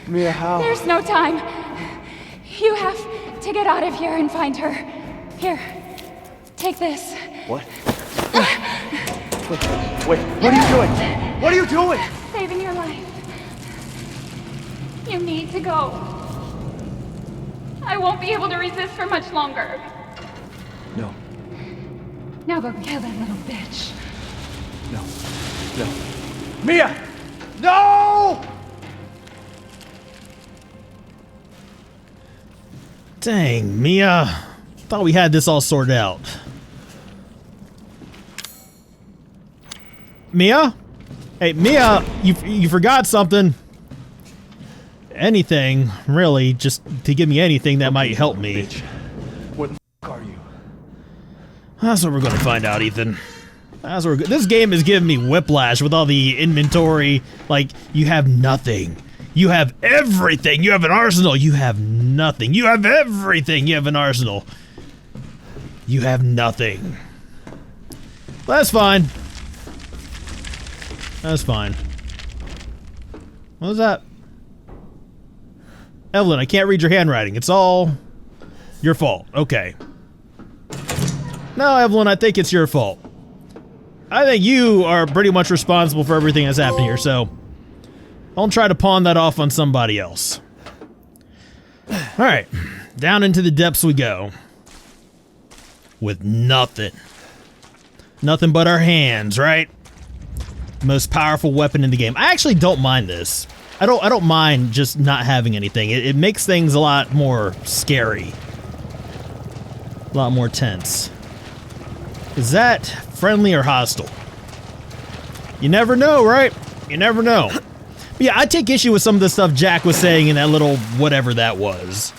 Mia, how? There's no time. You have to get out of here and find her. Here, take this. What? Wait, what are you doing? What are you doing? Saving your life. You need to go. I won't be able to resist for much longer. No. Now go kill that little bitch. No. Mia! No! Dang, Mia. Thought we had this all sorted out. Mia? Hey, Mia, you forgot something. Anything, really, just to give me anything that might help me. Bitch. What the f*** are you? That's what we're gonna find out, Ethan. That's what this game is giving me whiplash with all the inventory. Like, you have nothing. You have everything. You have an arsenal. You have nothing. You have everything. You have an arsenal. You have nothing. That's fine. That's fine. What was that? Evelyn, I can't read your handwriting. It's all your fault. Okay. No, Evelyn, I think it's your fault. I think you are pretty much responsible for everything that's happened here, so don't try to pawn that off on somebody else. Alright, down into the depths we go. With nothing. Nothing but our hands, right? Most powerful weapon in the game. I actually don't mind this. I don't mind just not having anything. It makes things a lot more scary. A lot more tense. Is that friendly or hostile? You never know, right? You never know. But yeah, I take issue with some of the stuff Jack was saying in that little whatever that was.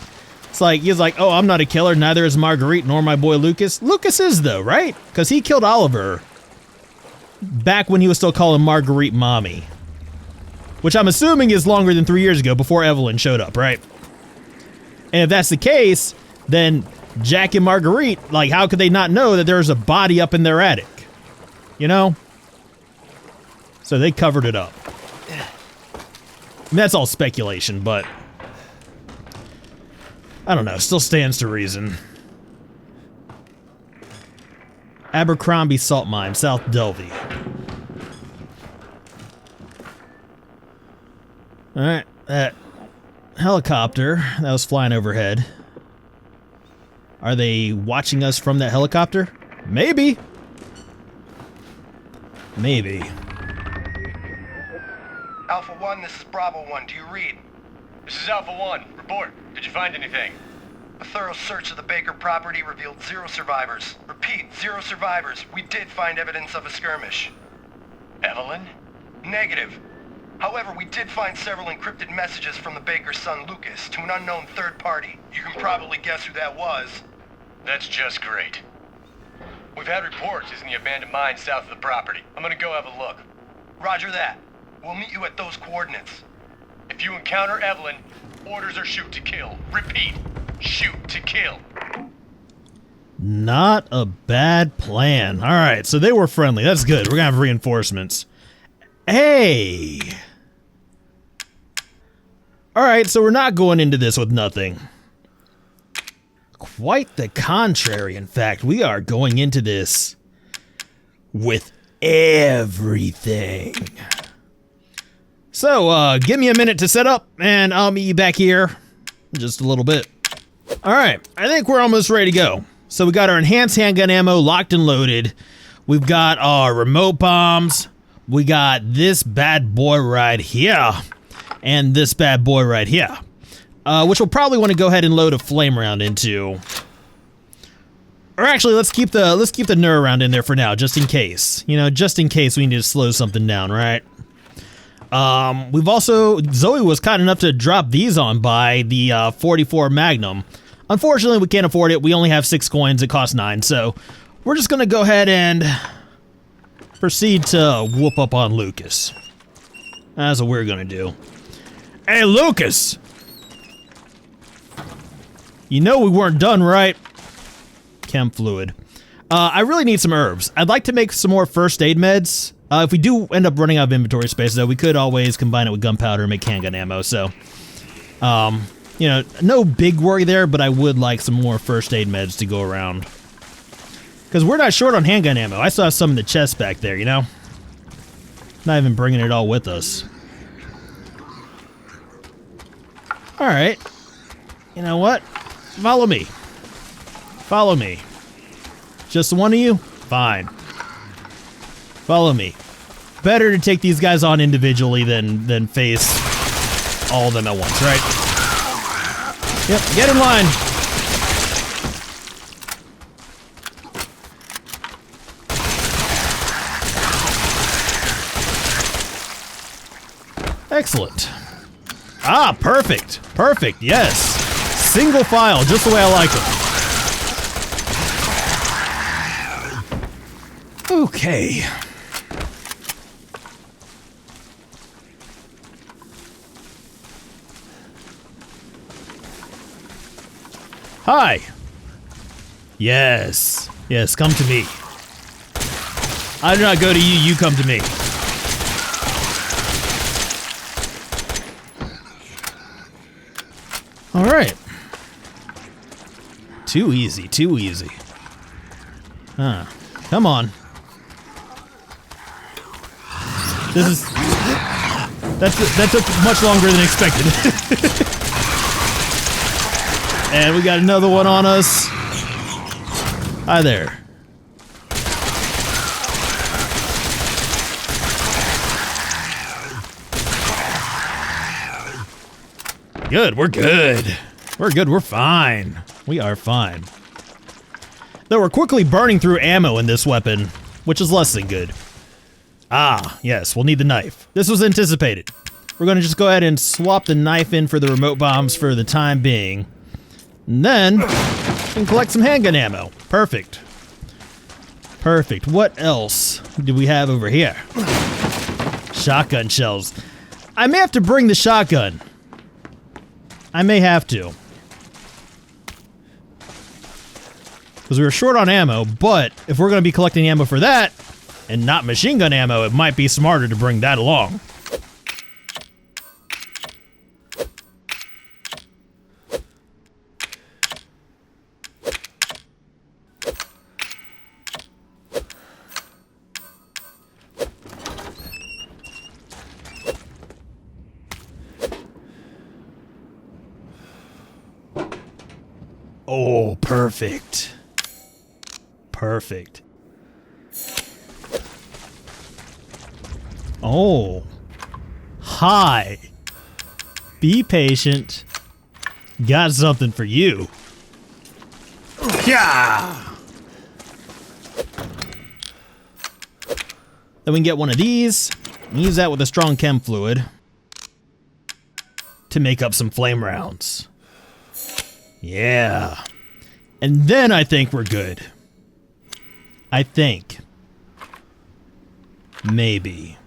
It's like, he's like, oh, I'm not a killer, neither is Marguerite nor my boy Lucas. Lucas is though, right? Because he killed Oliver back when he was still calling Marguerite mommy. Which I'm assuming is longer than 3 years ago, before Evelyn showed up, right? And if that's the case, then Jack and Marguerite, like, how could they not know that there's a body up in their attic? You know? So they covered it up. I mean, that's all speculation, but I don't know, still stands to reason. Abercrombie Salt Mine, South Delvey. Alright, that helicopter that was flying overhead. Are they watching us from that helicopter? Maybe. Maybe. Alpha 1, this is Bravo 1. Do you read? This is Alpha 1. Report. Did you find anything? A thorough search of the Baker property revealed 0 survivors. Repeat, 0 survivors. We did find evidence of a skirmish. Evelyn? Negative. However, we did find several encrypted messages from the Baker's son Lucas to an unknown third party. You can probably guess who that was. That's just great. We've had reports he's in the abandoned mine south of the property. I'm gonna go have a look. Roger that. We'll meet you at those coordinates. If you encounter Evelyn, orders are shoot to kill. Repeat, shoot to kill. Not a bad plan. Alright, so they were friendly. That's good. We're gonna have reinforcements. Hey! Alright, so we're not going into this with nothing. Quite the contrary, in fact. We are going into this with everything. So, give me a minute to set up, and I'll meet you back here in just a little bit. Alright, I think we're almost ready to go. So we got our enhanced handgun ammo locked and loaded. We've got our remote bombs. We got this bad boy right here. And this bad boy right here. Which we'll probably want to go ahead and load a flame round into. Or actually, let's keep the Nur round in there for now, just in case. You know, just in case we need to slow something down, right? We've also, Zoe was kind enough to drop these on by the 44 Magnum. Unfortunately, we can't afford it. We only have 6 coins. It costs 9. So we're just going to go ahead and proceed to whoop up on Lucas. That's what we're going to do. Hey, Lucas! You know we weren't done, right? Chem fluid. I really need some herbs. I'd like to make some more first aid meds. If we do end up running out of inventory space, though, we could always combine it with gunpowder and make handgun ammo, so... you know, no big worry there, but I would like some more first aid meds to go around. Because we're not short on handgun ammo. I still have some in the chest back there, you know? Not even bringing it all with us. Alright. You know what? Follow me. Follow me. Just the one of you? Fine. Follow me. Better to take these guys on individually than face all of them at once, right? Yep, get in line. Excellent. Ah, perfect. Perfect, yes. Single file, just the way I like it. Okay. Hi. Yes. Yes, come to me. I do not go to you, you come to me. All right. Too easy, too easy. Huh. Come on. That took much longer than expected. And we got another one on us. Hi there. Good, we're good. We're good, we're fine. We are fine. Though we're quickly burning through ammo in this weapon, which is less than good. Ah, yes, we'll need the knife. This was anticipated. We're gonna just go ahead and swap the knife in for the remote bombs for the time being. And then, we can collect some handgun ammo. Perfect. Perfect. What else do we have over here? Shotgun shells. I may have to bring the shotgun. I may have to. Because we were short on ammo, but if we're going to be collecting ammo for that, and not machine gun ammo, it might be smarter to bring that along. Oh, perfect. Perfect. Oh. Hi. Be patient. Got something for you. Yeah. Then we can get one of these and use that with a strong chem fluid to make up some flame rounds. Yeah. And then I think we're good. I think. Maybe.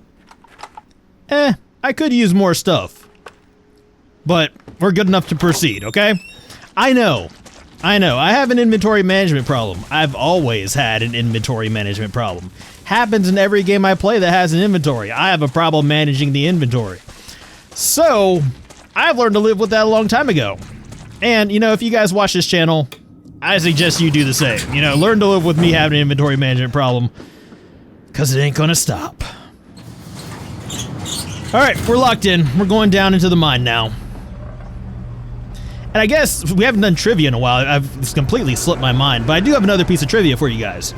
I could use more stuff. But we're good enough to proceed, okay? I know. I have an inventory management problem. I've always had an inventory management problem. Happens in every game I play that has an inventory. I have a problem managing the inventory. So, I've learned to live with that a long time ago. And, you know, if you guys watch this channel, I suggest you do the same. You know, learn to live with me having an inventory management problem. Because it ain't gonna stop. Alright, we're locked in. We're going down into the mine now. And I guess we haven't done trivia in a while. It's completely slipped my mind. But I do have another piece of trivia for you guys.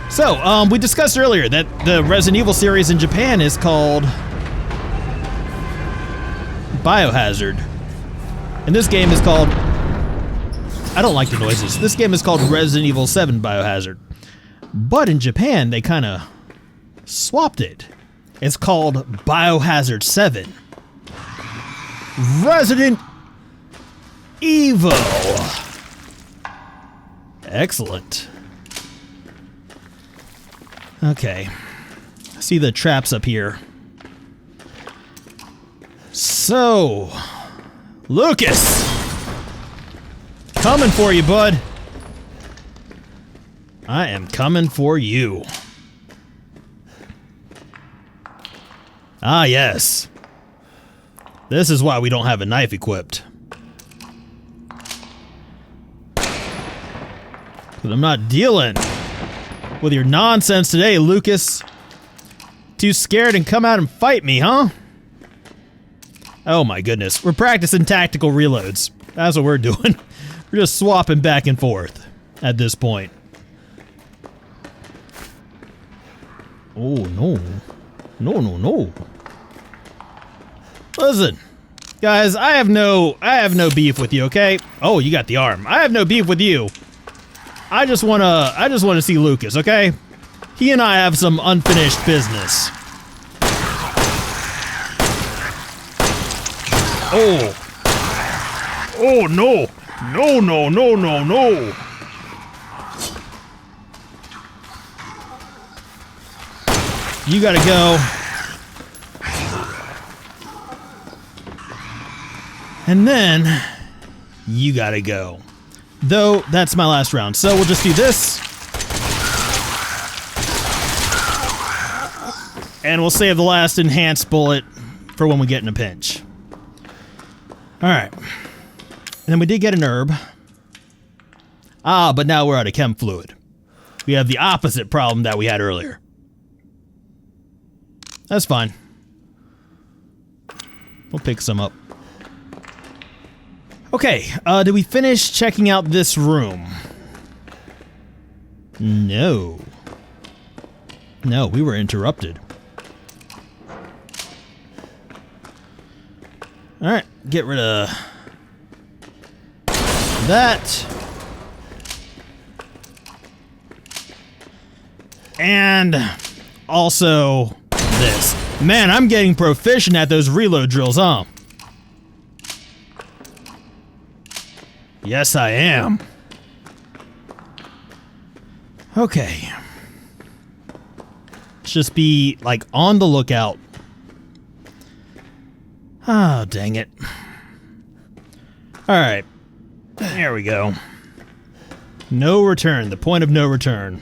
So, we discussed earlier that the Resident Evil series in Japan is called BIOHAZARD. And this game is called... I don't like the noises. This game is called Resident Evil 7 BIOHAZARD. But in Japan, they kind of swapped it. It's called BIOHAZARD 7. Resident Evil. Excellent. Okay. I see the traps up here. So... Lucas! Coming for you, bud. I am coming for you. Ah, yes. This is why we don't have a knife equipped. But I'm not dealing with your nonsense today, Lucas. Too scared and come out and fight me, huh? Oh my goodness. We're practicing tactical reloads. That's what we're doing. We're just swapping back and forth at this point. Oh, no. No, no, no. Listen, guys, I have no beef with you, okay? Oh, you got the arm. I have no beef with you. I just wanna see Lucas, okay? He and I have some unfinished business. Oh. Oh, no. No, no, no, no, no. You gotta go. And then, you gotta go. Though, that's my last round, so we'll just do this. And we'll save the last enhanced bullet for when we get in a pinch. Alright. And then we did get an herb. Ah, but now we're out of chem fluid. We have the opposite problem that we had earlier. That's fine. We'll pick some up. Okay, did we finish checking out this room? No. No, we were interrupted. Alright, get rid of that. And also this. Man, I'm getting proficient at those reload drills, huh? Yes, I am. Okay. Let's just be, like, on the lookout. Ah, dang it. Alright. There we go. No return. The point of no return.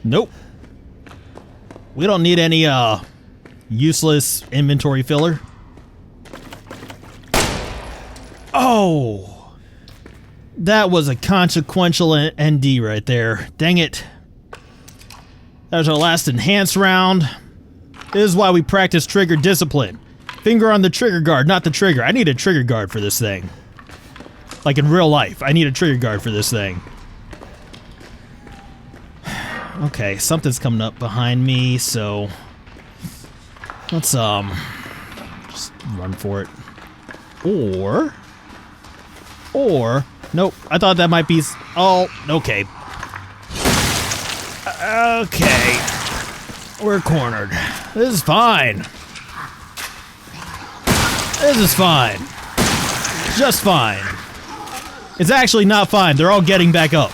Nope. We don't need any, useless inventory filler. Oh! That was a consequential ND right there. Dang it. That was our last enhanced round. This is why we practice trigger discipline. Finger on the trigger guard, not the trigger. I need a trigger guard for this thing. Like in real life, I need a trigger guard for this thing. Okay, something's coming up behind me, so let's just run for it. Or nope, I thought that might be oh, okay. Okay. We're cornered. This is fine. This is fine. Just fine. It's actually not fine. They're all getting back up.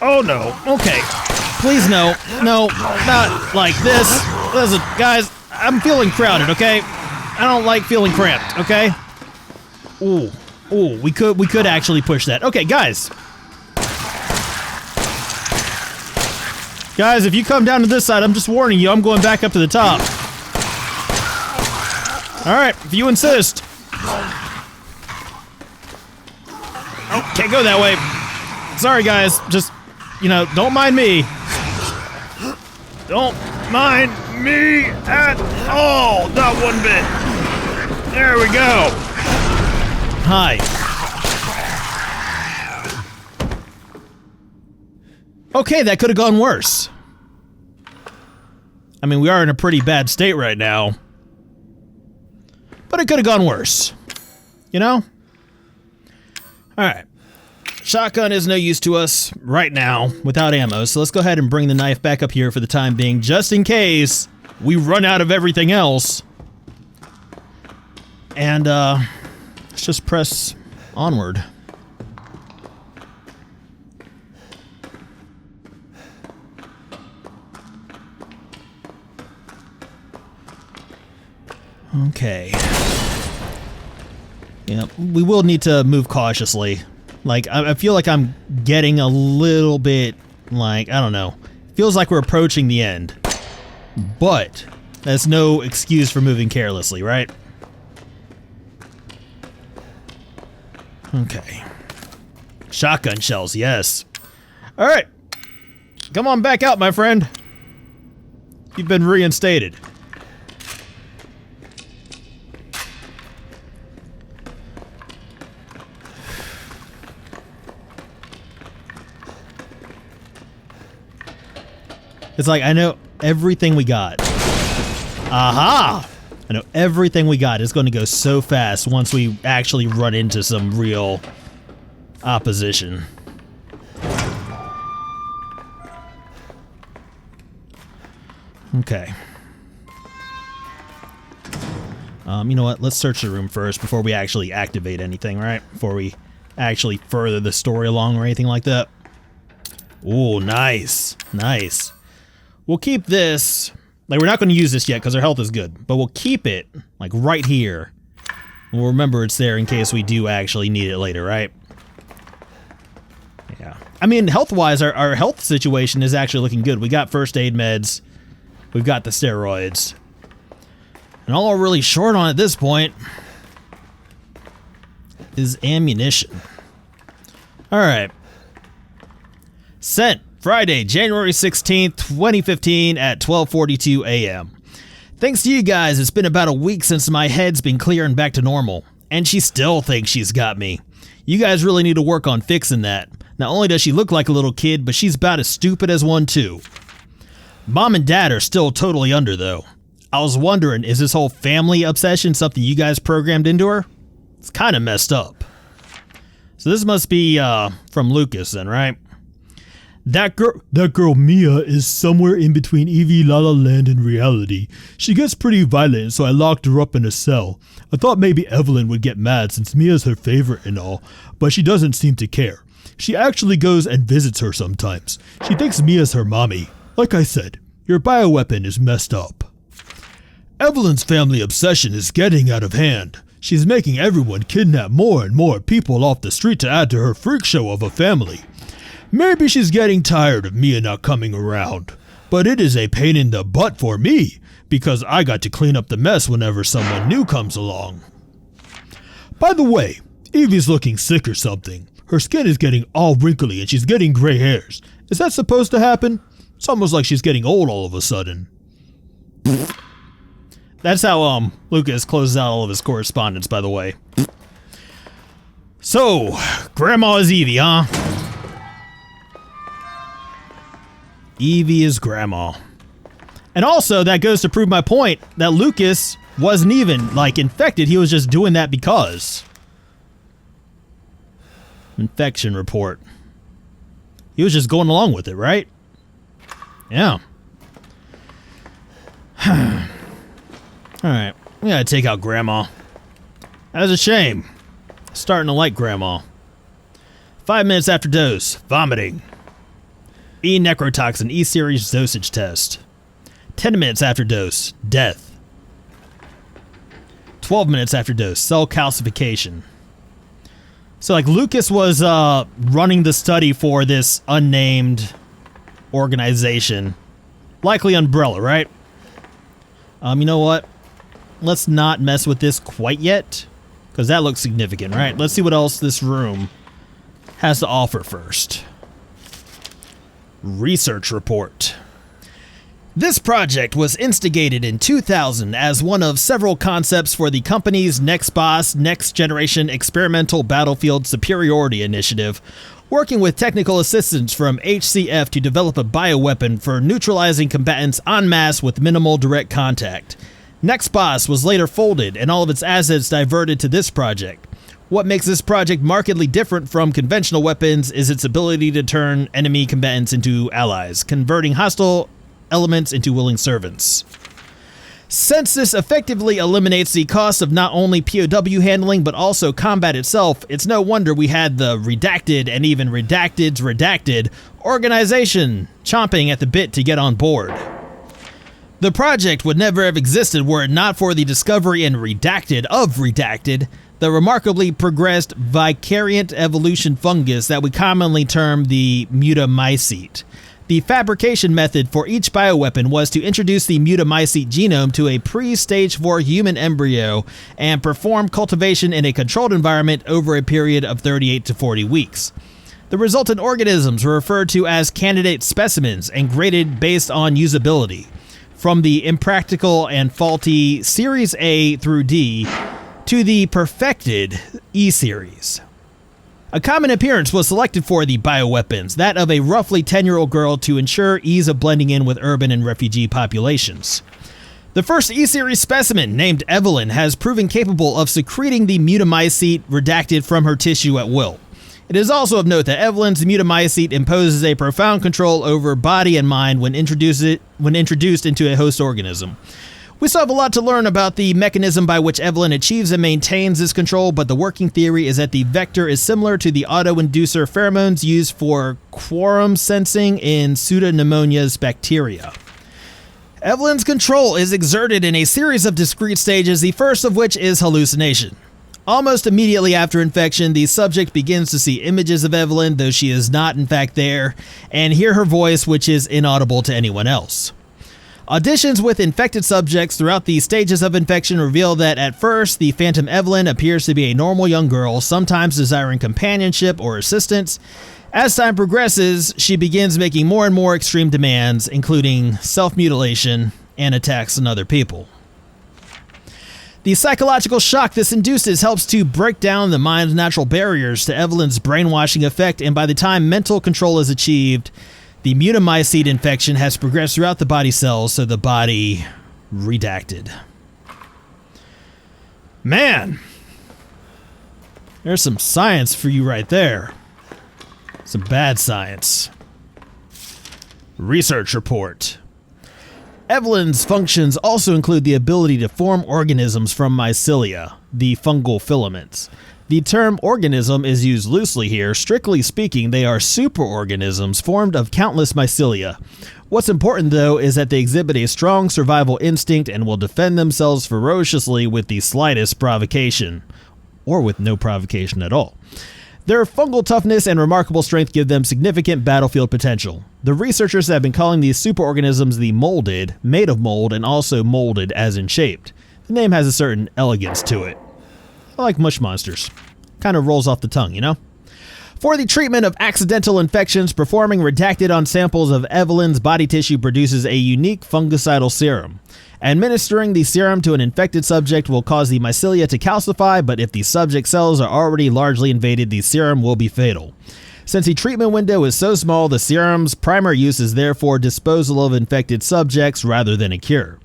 Oh no. Okay. Please no. No. Not like this. Listen, guys, I'm feeling crowded, okay? I don't like feeling cramped, okay? Ooh. Ooh, we could actually push that. Okay, guys. Guys, if you come down to this side, I'm just warning you, I'm going back up to the top. Alright, if you insist. Oh, can't go that way. Sorry, guys. Just, you know, don't mind me. Don't mind me at all. Not one bit. There we go. Hi. Okay, that could have gone worse. I mean, we are in a pretty bad state right now. But it could have gone worse. You know? Alright. Shotgun is no use to us right now without ammo, so let's go ahead and bring the knife back up here for the time being, just in case we run out of everything else. And, let's just press onward. Okay. Yeah, we will need to move cautiously. Like, I feel like I'm getting a little bit, like, I don't know. Feels like we're approaching the end. But that's no excuse for moving carelessly, right? Okay. Shotgun shells, yes. Alright. Come on back out, my friend. You've been reinstated. It's like, I know everything we got. Aha! I know everything we got is going to go so fast once we actually run into some real opposition. Okay. You know what? Let's search the room first before we actually activate anything, right? Before we actually further the story along or anything like that. Ooh, nice. Nice. We'll keep this, like, we're not going to use this yet because our health is good, but we'll keep it, like, right here. We'll remember it's there in case we do actually need it later, right? Yeah. I mean, health-wise, our health situation is actually looking good. We got first aid meds. We've got the steroids. And all we're really short on at this point is ammunition. Alright. Sent. Friday, January 16th, 2015 at 12:42 a.m. Thanks to you guys, it's been about a week since my head's been clear and back to normal. And she still thinks she's got me. You guys really need to work on fixing that. Not only does she look like a little kid, but she's about as stupid as one too. Mom and Dad are still totally under though. I was wondering, is this whole family obsession something you guys programmed into her? It's kind of messed up. So this must be from Lucas then, right? That girl Mia is somewhere in between Evie, La La Land, and reality. She gets pretty violent, so I locked her up in a cell. I thought maybe Evelyn would get mad since Mia's her favorite and all, but she doesn't seem to care. She actually goes and visits her sometimes. She thinks Mia's her mommy. Like I said, your bioweapon is messed up. Evelyn's family obsession is getting out of hand. She's making everyone kidnap more and more people off the street to add to her freak show of a family. Maybe she's getting tired of Mia not coming around, but it is a pain in the butt for me, because I got to clean up the mess whenever someone new comes along. By the way, Evie's looking sick or something. Her skin is getting all wrinkly and she's getting gray hairs. Is that supposed to happen? It's almost like she's getting old all of a sudden. That's how Lucas closes out all of his correspondence, by the way. So, Grandma is Evie, huh? Evie is Grandma. And also, that goes to prove my point that Lucas wasn't even, like, infected. He was just doing that because. Infection report. He was just going along with it, right? Yeah. Alright, we gotta take out Grandma. That's a shame. Starting to like Grandma. 5 minutes after dose, vomiting. E necrotoxin E-series dosage test. 10 minutes after dose, death. 12 minutes after dose, cell calcification. So, like, Lucas was running the study for this unnamed organization. Likely Umbrella, right? You know what? Let's not mess with this quite yet, because that looks significant, right? Let's see what else this room has to offer first. Research report. This project was instigated in 2000 as one of several concepts for the company's Next Boss Next Generation Experimental Battlefield Superiority Initiative, working with technical assistance from HCF to develop a bioweapon for neutralizing combatants en masse with minimal direct contact. Next Boss was later folded and all of its assets diverted to this project. What makes this project markedly different from conventional weapons is its ability to turn enemy combatants into allies, converting hostile elements into willing servants. Since this effectively eliminates the cost of not only POW handling but also combat itself, it's no wonder we had the redacted and even redacted's redacted organization chomping at the bit to get on board. The project would never have existed were it not for the discovery in Redacted, the remarkably progressed vicariant evolution fungus that we commonly term the mutamycete. The fabrication method for each bioweapon was to introduce the mutamycete genome to a pre-stage 4 human embryo and perform cultivation in a controlled environment over a period of 38 to 40 weeks. The resultant organisms were referred to as candidate specimens and graded based on usability, from the impractical and faulty Series A through D to the perfected E series. A common appearance was selected for the bioweapons, that of a roughly 10-year-old girl to ensure ease of blending in with urban and refugee populations. The first E-series specimen, named Evelyn, has proven capable of secreting the mutamycete redacted from her tissue at will. It is also of note that Evelyn's mutamycete imposes a profound control over body and mind when introduced into a host organism. We still have a lot to learn about the mechanism by which Evelyn achieves and maintains this control, but the working theory is that the vector is similar to the auto-inducer pheromones used for quorum sensing in Pseudomonasia's bacteria. Evelyn's control is exerted in a series of discrete stages, the first of which is hallucination. Almost immediately after infection, the subject begins to see images of Evelyn, though she is not in fact there, and hear her voice, which is inaudible to anyone else. Auditions with infected subjects throughout the stages of infection reveal that at first, the Phantom Evelyn appears to be a normal young girl, sometimes desiring companionship or assistance. As time progresses, she begins making more and more extreme demands, including self-mutilation and attacks on other people. The psychological shock this induces helps to break down the mind's natural barriers to Evelyn's brainwashing effect, and by the time mental control is achieved, the mutamycete infection has progressed throughout the body cells, so the body redacted. Man, there's some science for you right there. Some bad science. Research report. Evelyn's functions also include the ability to form organisms from mycelia, the fungal filaments. The term organism is used loosely here. Strictly speaking, they are superorganisms formed of countless mycelia. What's important, though, is that they exhibit a strong survival instinct and will defend themselves ferociously with the slightest provocation, or with no provocation at all. Their fungal toughness and remarkable strength give them significant battlefield potential. The researchers have been calling these superorganisms the molded, made of mold, and also molded as in shaped. The name has a certain elegance to it. I like mush monsters. Kind of rolls off the tongue, you know? For the treatment of accidental infections, performing redacted on samples of Evelyn's body tissue produces a unique fungicidal serum. Administering the serum to an infected subject will cause the mycelia to calcify, but if the subject cells are already largely invaded, the serum will be fatal. Since the treatment window is so small, the serum's primary use is therefore disposal of infected subjects rather than a cure.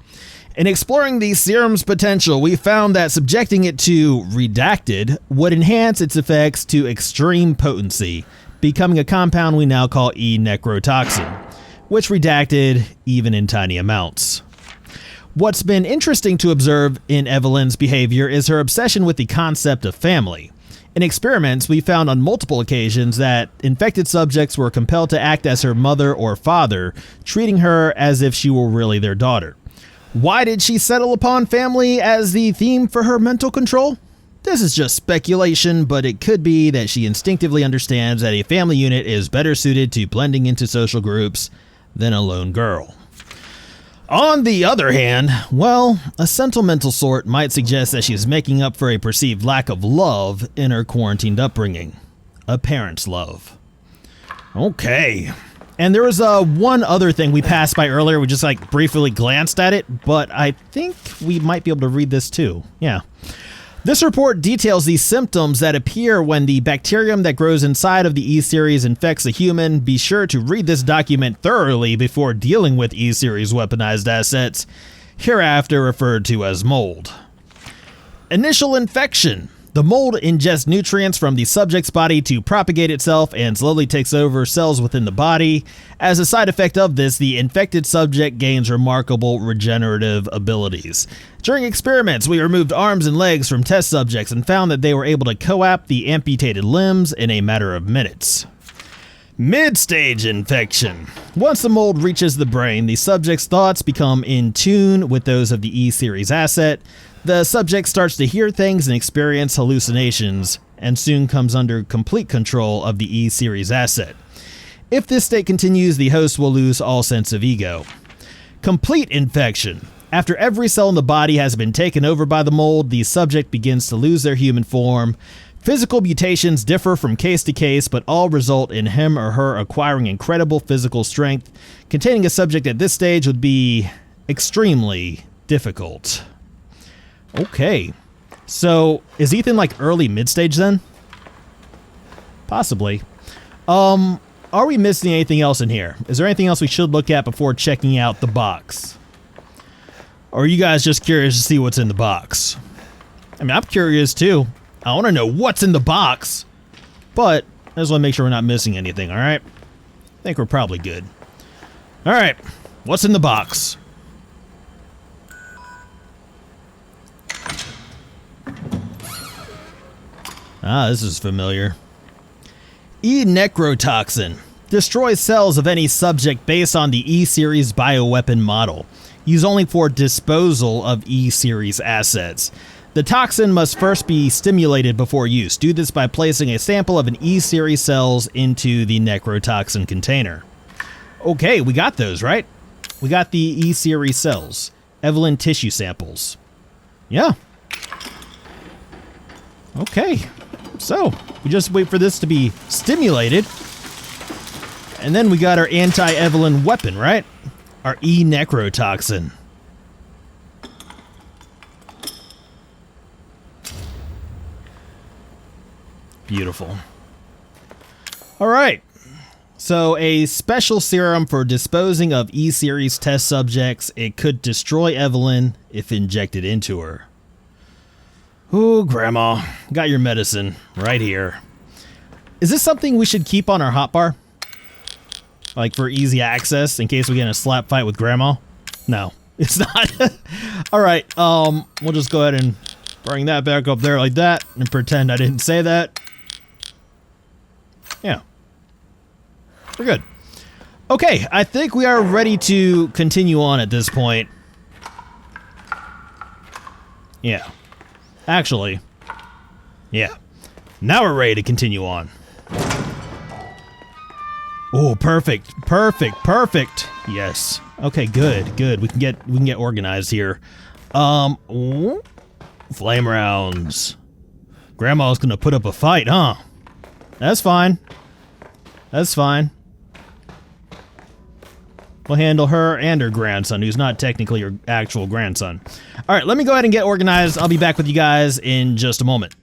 In exploring the serum's potential, we found that subjecting it to redacted would enhance its effects to extreme potency, becoming a compound we now call E-necrotoxin, which redacted even in tiny amounts. What's been interesting to observe in Evelyn's behavior is her obsession with the concept of family. In experiments, we found on multiple occasions that infected subjects were compelled to act as her mother or father, treating her as if she were really their daughter. Why did she settle upon family as the theme for her mental control? This is just speculation, but it could be that she instinctively understands that a family unit is better suited to blending into social groups than a lone girl. On the other hand, well, a sentimental sort might suggest that she's making up for a perceived lack of love in her quarantined upbringing. A parent's love. Okay. And there was one other thing we passed by earlier. We just briefly glanced at it, but I think we might be able to read this too. Yeah. This report details the symptoms that appear when the bacterium that grows inside of the E-series infects a human. Be sure to read this document thoroughly before dealing with E-series weaponized assets, hereafter referred to as mold. Initial infection. The mold ingests nutrients from the subject's body to propagate itself and slowly takes over cells within the body. As a side effect of this, the infected subject gains remarkable regenerative abilities. During experiments, we removed arms and legs from test subjects and found that they were able to co-opt the amputated limbs in a matter of minutes. Mid-stage infection. Once the mold reaches the brain, the subject's thoughts become in tune with those of the E-Series asset. The subject starts to hear things and experience hallucinations, and soon comes under complete control of the E-Series asset. If this state continues, the host will lose all sense of ego. Complete infection. After every cell in the body has been taken over by the mold, the subject begins to lose their human form. Physical mutations differ from case to case, but all result in him or her acquiring incredible physical strength. Containing a subject at this stage would be extremely difficult. Okay. So, is Ethan like early mid-stage then? Possibly. Are we missing anything else in here? Is there anything else we should look at before checking out the box? Or are you guys just curious to see what's in the box? I mean, I'm curious too. I want to know what's in the box, but I just want to make sure we're not missing anything, all right? I think we're probably good. All right, what's in the box? Ah, this is familiar. E-necrotoxin. Destroys cells of any subject based on the E-Series bioweapon model. Used only for disposal of E-Series assets. The toxin must first be stimulated before use. Do this by placing a sample of an E-Series cells into the necrotoxin container. Okay, we got those, right? We got the E-Series cells. Evelyn tissue samples. Yeah. Okay. So, we just wait for this to be stimulated. And then we got our anti-Evelyn weapon, right? Our E-necrotoxin. Beautiful. All right. So a special serum for disposing of E-Series test subjects. It could destroy Evelyn if injected into her. Ooh, Grandma. Got your medicine right here. Is this something we should keep on our hotbar? Like for easy access in case we get in a slap fight with Grandma? No, it's not. All right. We'll just go ahead and bring that back up there like that and pretend I didn't say that. Yeah. We're good. Okay, I think we are ready to continue on at this point. Yeah. Actually. Yeah. Now we're ready to continue on. Oh, perfect. Perfect. Perfect. Yes. Okay, good. Good. We can get organized here. Flame rounds. Grandma's gonna put up a fight, huh? That's fine. That's fine. We'll handle her and her grandson, who's not technically her actual grandson. All right, let me go ahead and get organized. I'll be back with you guys in just a moment.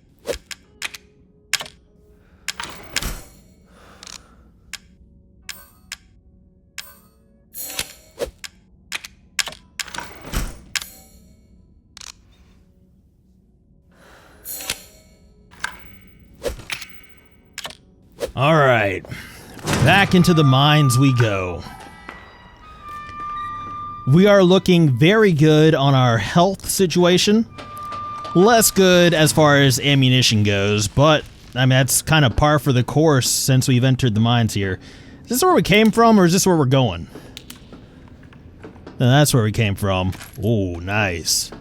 All right, back into the mines we go. We are looking very good on our health situation. Less good as far as ammunition goes, but I mean, that's kind of par for the course since we've entered the mines here. Is this where we came from, or is this where we're going? No, that's where we came from. Oh, nice.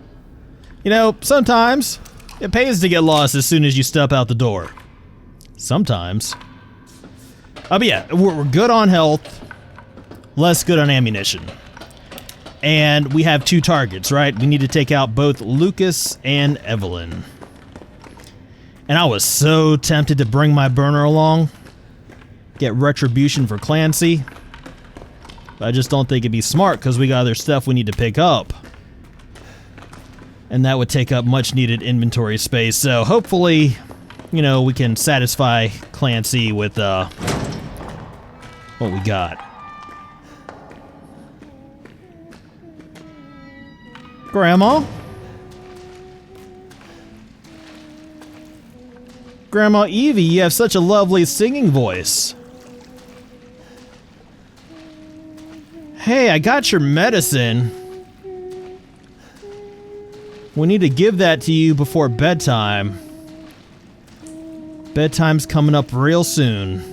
You know, sometimes it pays to get lost as soon as you step out the door. Sometimes. But yeah, we're good on health, less good on ammunition. And we have two targets, right? We need to take out both Lucas and Evelyn. And I was so tempted to bring my burner along, get retribution for Clancy. But I just don't think it'd be smart because we got other stuff we need to pick up. And that would take up much needed inventory space. So hopefully, you know, we can satisfy Clancy with what we got. Grandma? Grandma Evie, you have such a lovely singing voice. Hey, I got your medicine. We need to give that to you before bedtime. Bedtime's coming up real soon.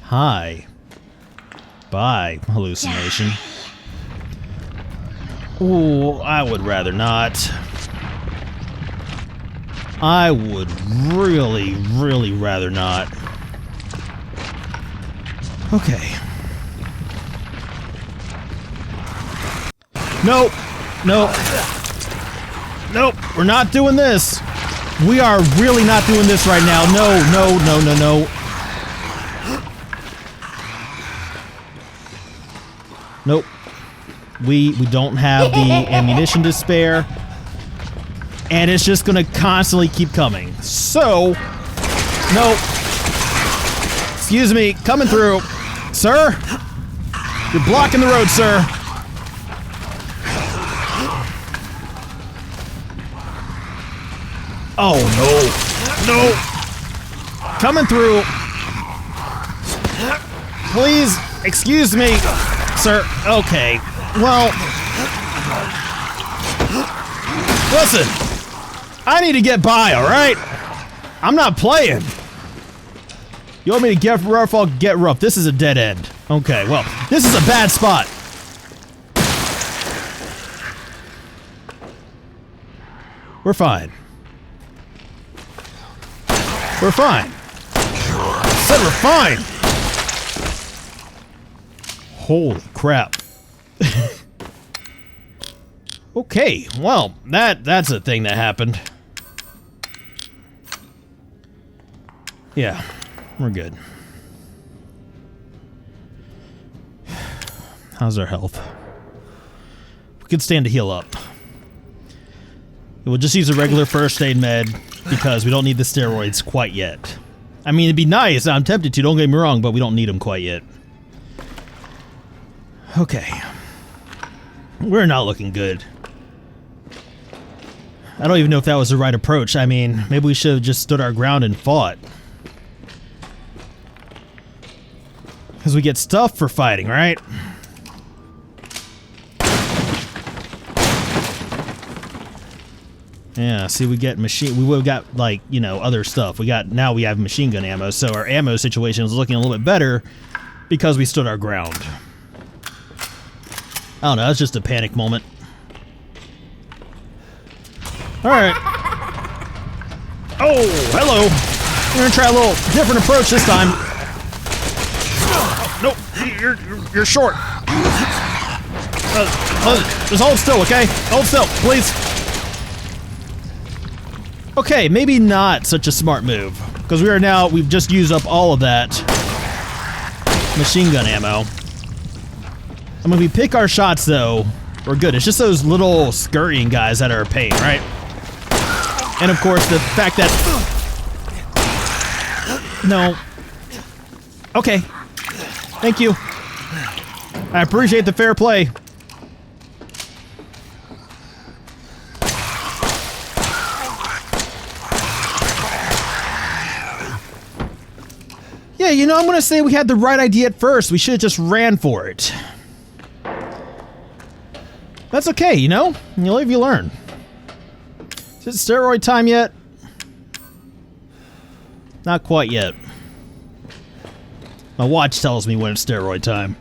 Hi. Bye, hallucination. Ooh, I would rather not. I would really, really rather not. Okay. Nope. Nope. Nope. We're not doing this. We are really not doing this right now. No, no, no, no, no. Nope. We don't have the ammunition to spare. And it's just gonna constantly keep coming. So, no. Excuse me, coming through. Sir? You're blocking the road, sir. Oh, no. No. Coming through. Please, excuse me, sir. Okay, well. Listen. I need to get by, alright? I'm not playing. You want me to get rough, I'll get rough. This is a dead end. Okay, well, this is a bad spot. We're fine. We're fine. I said we're fine. Holy crap. Okay, well, that's a thing that happened. Yeah, we're good. How's our health? We could stand to heal up. We'll just use a regular first aid med because we don't need the steroids quite yet. I mean, it'd be nice. I'm tempted to, don't get me wrong, but we don't need them quite yet. Okay. We're not looking good. I don't even know if that was the right approach. I mean, maybe we should have just stood our ground and fought. Because we get stuff for fighting, right? Yeah, see, we get machine. We would have got, like, you know, other stuff. Now we have machine gun ammo, so our ammo situation is looking a little bit better because we stood our ground. I don't know, that's just a panic moment. Alright. Oh, hello. We're gonna try a little different approach this time. Nope, you're short. Just hold still, okay? Hold still, please. Okay, maybe not such a smart move. Because we've just used up all of that machine gun ammo. I mean, we pick our shots, though, we're good. It's just those little scurrying guys that are a pain, right? And, of course, the fact that... No. Okay. Thank you. I appreciate the fair play. Yeah, you know, I'm gonna say we had the right idea at first. We should have just ran for it. That's okay, you know? You live, you learn. Is it steroid time yet? Not quite yet. My watch tells me when it's steroid time.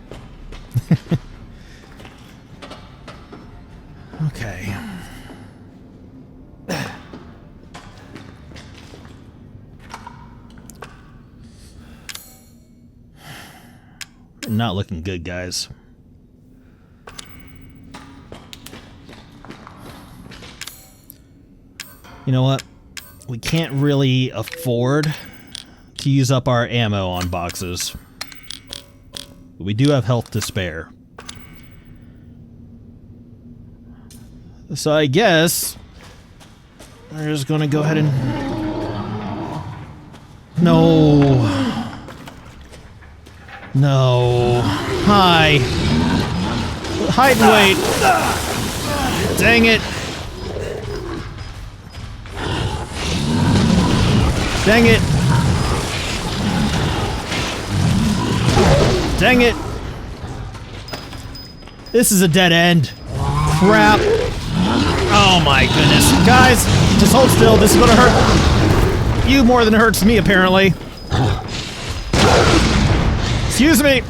Okay. Not looking good, guys. You know what? We can't really afford to use up our ammo on boxes. But we do have health to spare. So I guess we're just gonna go ahead and... No. No. Hi. Height and weight. Dang it. Dang it. Dang it. This is a dead end. Crap. Oh my goodness. Guys, just hold still. This is gonna hurt you more than it hurts me, apparently. Excuse me.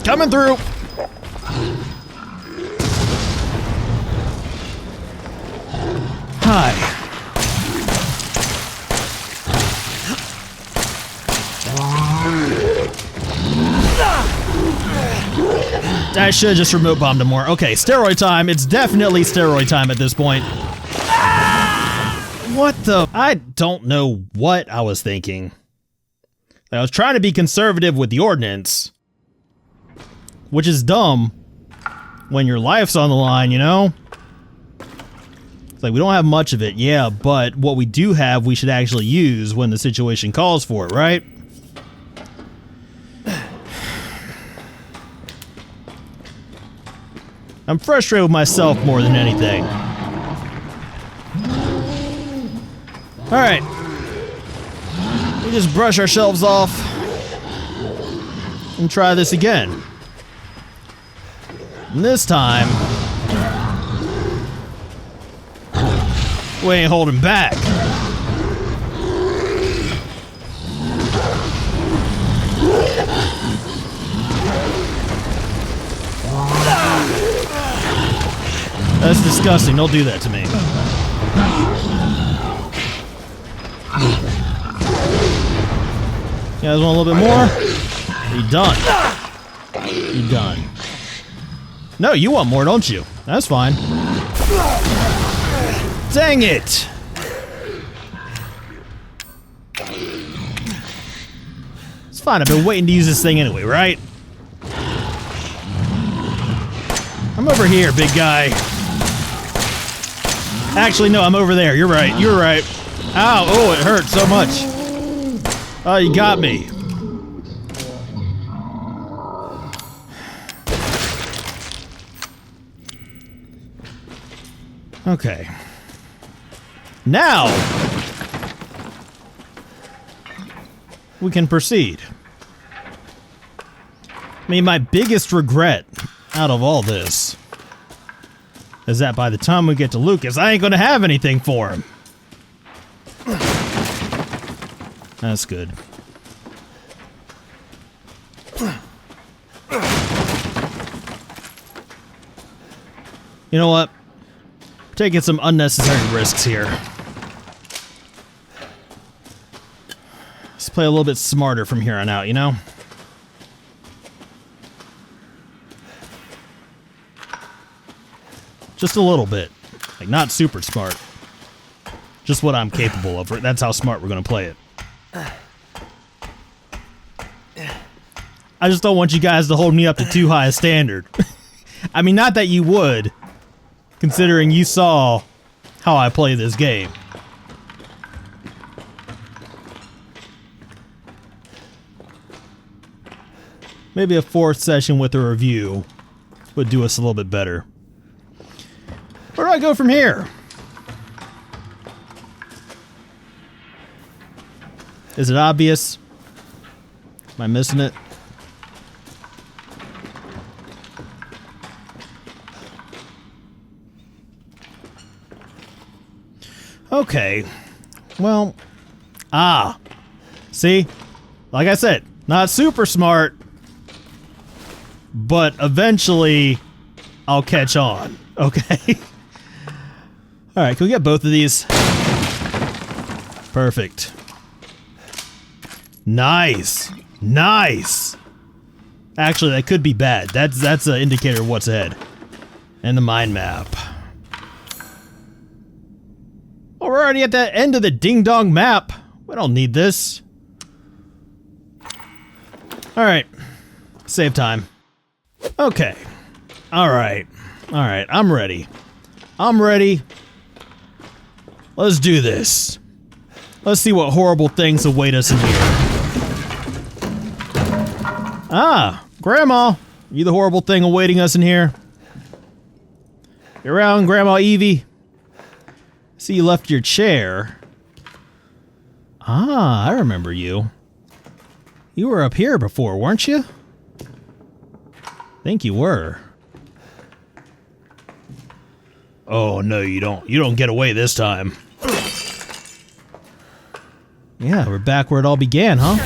Coming through. Hi. I should have just remote bombed him more. Okay, steroid time. It's definitely steroid time at this point. What the? I don't know what I was thinking. I was trying to be conservative with the ordnance, which is dumb when your life's on the line, you know? It's like, we don't have much of it, yeah, but what we do have, we should actually use when the situation calls for it, right? I'm frustrated with myself more than anything. Alright. We just brush ourselves off and try this again. And this time, we ain't holding back. That's disgusting. Don't do that to me. You guys want a little bit more? You done. You done. No, you want more, don't you? That's fine. Dang it! It's fine. I've been waiting to use this thing anyway, right? I'm over here, big guy. Actually, no, I'm over there. You're right. You're right. Ow! Oh, it hurt so much. Oh, you got me. Okay. Now we can proceed. I mean, my biggest regret out of all this is that by the time we get to Lucas, I ain't gonna have anything for him. That's good. You know what? Taking some unnecessary risks here. Let's play a little bit smarter from here on out, you know? Just a little bit. Like, not super smart. Just what I'm capable of. That's how smart we're gonna play it. I just don't want you guys to hold me up to too high a standard. I mean, not that you would, considering you saw how I play this game. Maybe a fourth session with a review would do us a little bit better. Where do I go from here? Is it obvious? Am I missing it? Okay. Well, see? Like I said, not super smart, but eventually I'll catch on. Okay? Alright, can we get both of these? Perfect. Nice! Nice! Actually, that could be bad. That's an indicator of what's ahead. And the mind map. Oh, we're already at the end of the ding-dong map. We don't need this. Alright. Save time. Okay. Alright. Alright, I'm ready. I'm ready. Let's do this. Let's see what horrible things await us in here. Ah, Grandma. You the horrible thing awaiting us in here? You around, Grandma Evie? See, you left your chair. Ah, I remember you. You were up here before, weren't you? I think you were. Oh, no, you don't. You don't get away this time. Yeah, we're back where it all began, huh?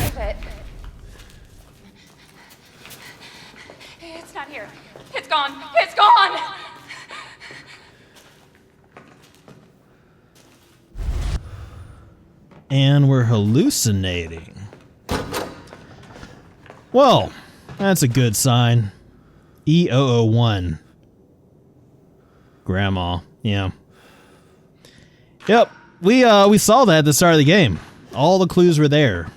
And we're hallucinating. Well, that's a good sign. E001. Grandma, yeah. Yep, we saw that at the start of the game. All the clues were there.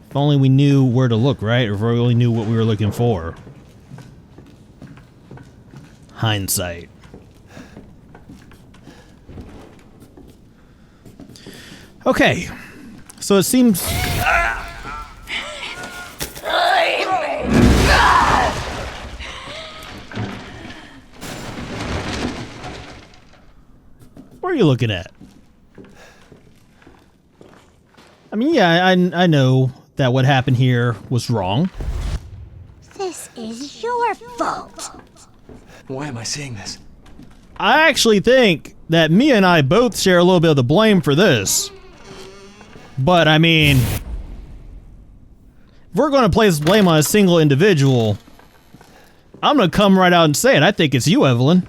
If only we knew where to look, right? Or if we only knew what we were looking for. Hindsight. Okay, so it seems... What are you looking at? I mean, yeah, I know that what happened here was wrong. This is your fault. Why am I seeing this? I actually think that Mia and I both share a little bit of the blame for this. But, I mean, if we're going to place blame on a single individual, I'm going to come right out and say it. I think it's you, Evelyn.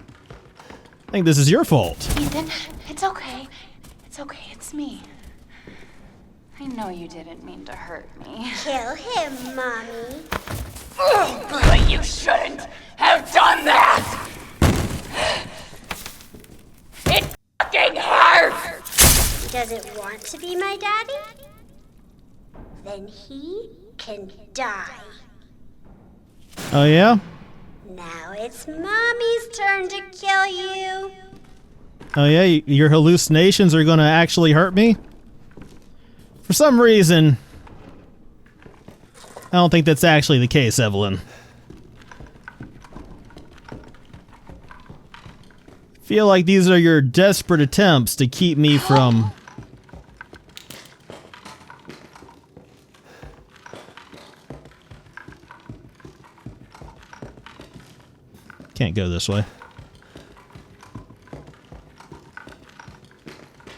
I think this is your fault. Ethan, it's okay. It's okay, it's me. I know you didn't mean to hurt me. Kill him, Mommy. But you shouldn't have done that! It fucking hurts! He doesn't want to be my daddy? Then he can die. Oh, yeah? Now it's Mommy's turn to kill you. Oh, yeah? Your hallucinations are going to actually hurt me? For some reason, I don't think that's actually the case, Evelyn. Feel like these are your desperate attempts to keep me from... Can't go this way.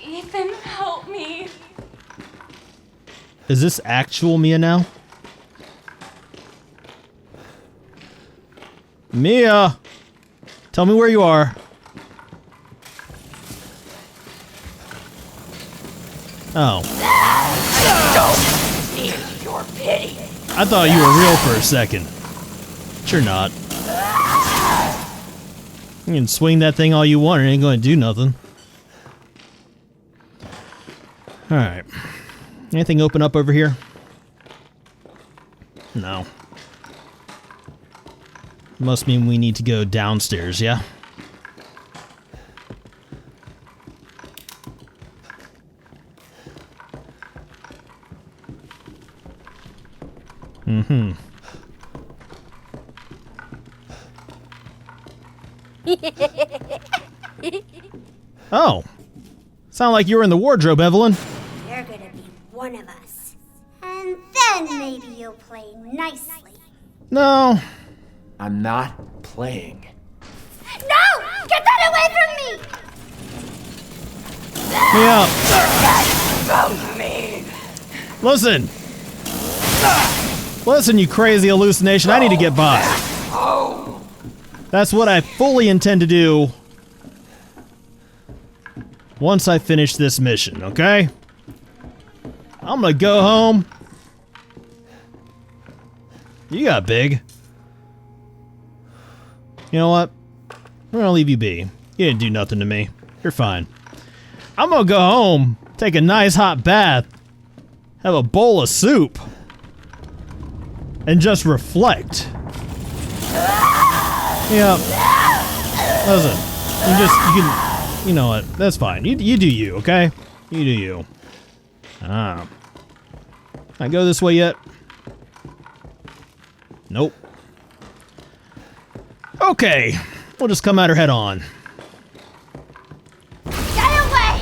Ethan, help me. Is this actual Mia now? Mia! Tell me where you are. Oh. Don't need your pity. I thought you were real for a second. But you're not. You can swing that thing all you want, it ain't gonna do nothing. Alright. Anything open up over here? No. Must mean we need to go downstairs, yeah? Mm-hmm. Oh. Sound like you were in the wardrobe, Evelyn. You're gonna be one of us. And then maybe you'll play nicely. No. I'm not playing. No! Get that away from me! Mia. Listen. Listen, you crazy hallucination. I need to get by. That's what I fully intend to do once I finish this mission, okay? I'm gonna go home. You got big. You know what? I'm gonna leave you be. You didn't do nothing to me. You're fine. I'm gonna go home, take a nice hot bath, have a bowl of soup, and just reflect. Yeah. Listen, you know what? That's fine. You do you, okay? You do you. Ah. Can I go this way yet? Nope. Okay. We'll just come at her head on. Get away!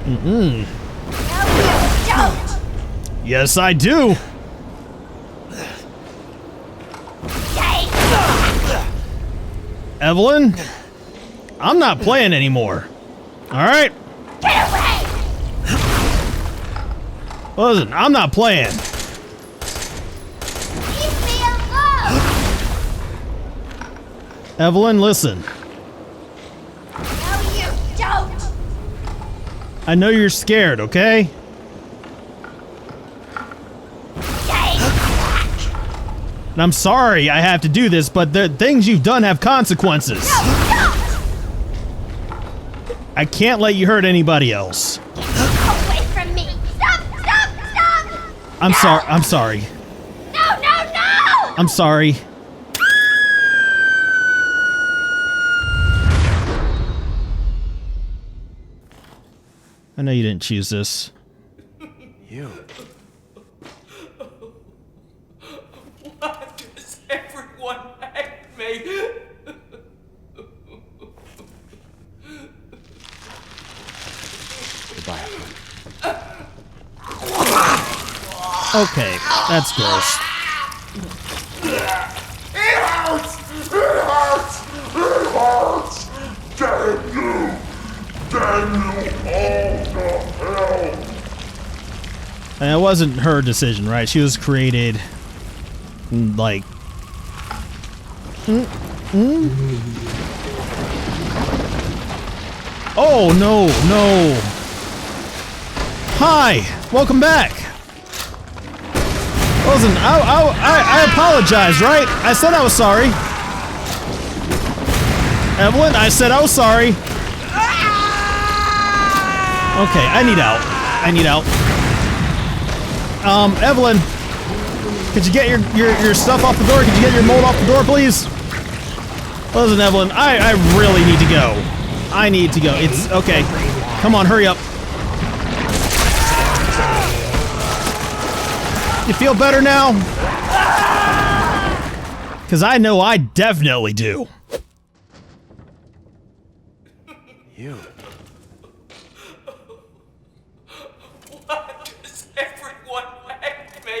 Mm-mm. No, you don't! Yes, I do. Evelyn, I'm not playing anymore. All right? Get away! Listen, I'm not playing. Leave me alone! Evelyn, listen. No, you don't! I know you're scared, okay? And I'm sorry I have to do this, but the things you've done have consequences. I can't let you hurt anybody else. Away from me! Stop! Stop! Stop! I'm sorry. I'm sorry. No! No! No! I'm sorry. I know you didn't choose this. You. Why does everyone hate me? Goodbye. Okay, that's gross. It hurts! It hurts! It hurts! Damn you! Damn you all to hell! And it wasn't her decision, right? She was created, like... Oh, no, no. Hi, welcome back. Listen, I apologize, right? I said I was sorry. Evelyn, I said I was sorry. Okay, I need out. I need out. Evelyn, could you get your stuff off the door? Could you get your mold off the door, please? Listen, Evelyn, I really need to go. I need to go. It's okay. Come on, hurry up. You feel better now? Because I know I definitely do. You. Why does everyone hate me?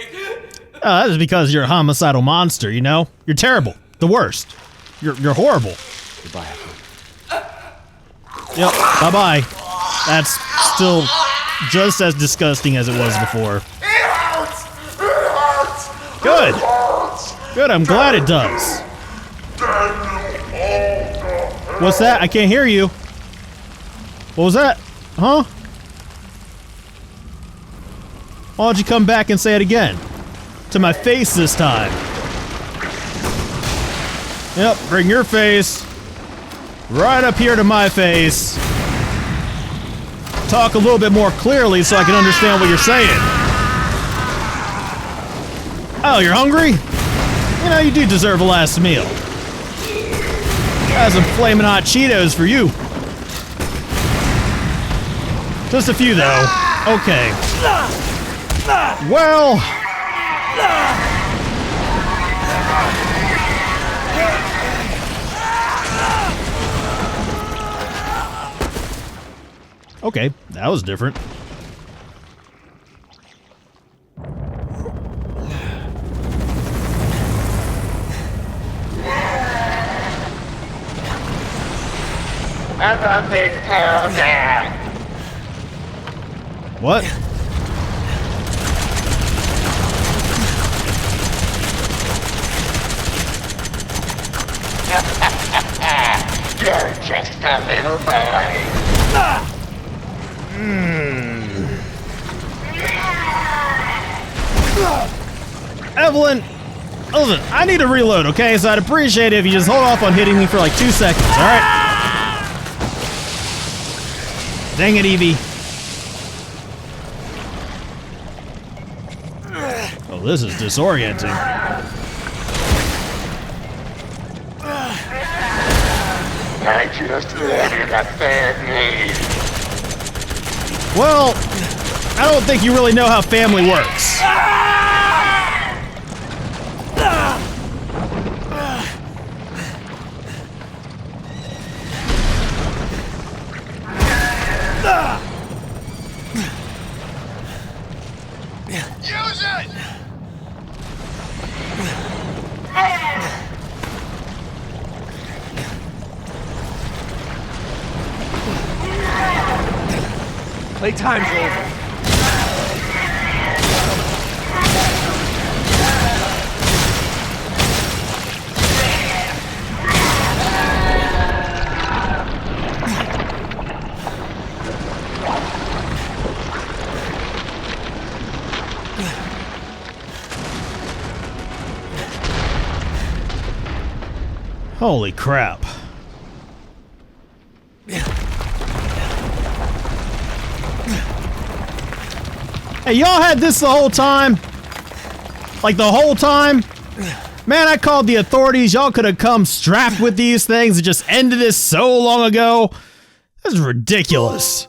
That is because you're a homicidal monster, you know? You're terrible. The worst. You're horrible. Goodbye. Yep, bye-bye. That's still just as disgusting as it was before. It hurts! It hurts! Good. It hurts! Good, I'm glad it does. Damn you all to hell! What's that? I can't hear you. What was that? Huh? Why don't you come back and say it again? To my face this time. Yep, bring your face right up here to my face. Talk a little bit more clearly so I can understand what you're saying. Oh, you're hungry? You know, you do deserve a last meal. Got some flaming hot Cheetos for you. Just a few, though. Okay. Well... Okay, that was different. I'm a big terrible. What? You're just a little boy. Evelyn, listen, I need to reload, okay? So I'd appreciate it if you just hold off on hitting me for like 2 seconds, alright? Dang it, Evie. Oh, this is disorienting. I just wanted a family. Well, I don't think you really know how family works. Use it! Playtime's over. Holy crap. Hey, y'all had this the whole time? Like the whole time? Man, I called the authorities. Y'all could have come strapped with these things and just ended this so long ago. This is ridiculous.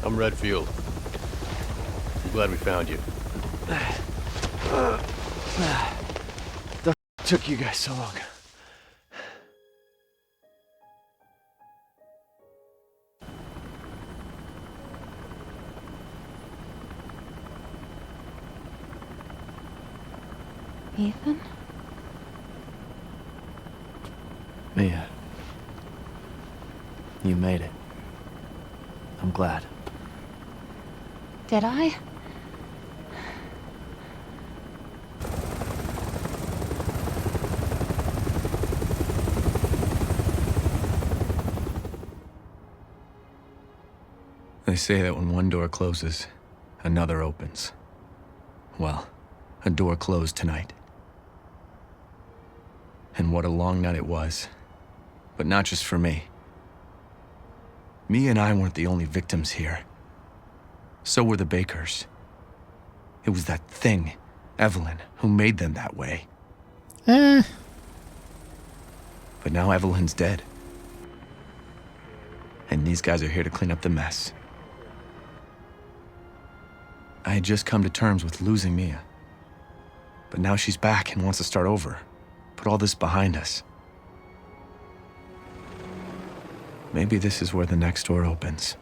I'm Redfield. I'm glad we found you. The took you guys so long? Ethan? Mia. You made it. I'm glad. Did I? They say that when one door closes, another opens. Well, a door closed tonight. And what a long night it was. But not just for me. Mia and I weren't the only victims here. So were the Bakers. It was that thing, Evelyn, who made them that way. But now Evelyn's dead. And these guys are here to clean up the mess. I had just come to terms with losing Mia. But now she's back and wants to start over. Put all this behind us. Maybe this is where the next door opens.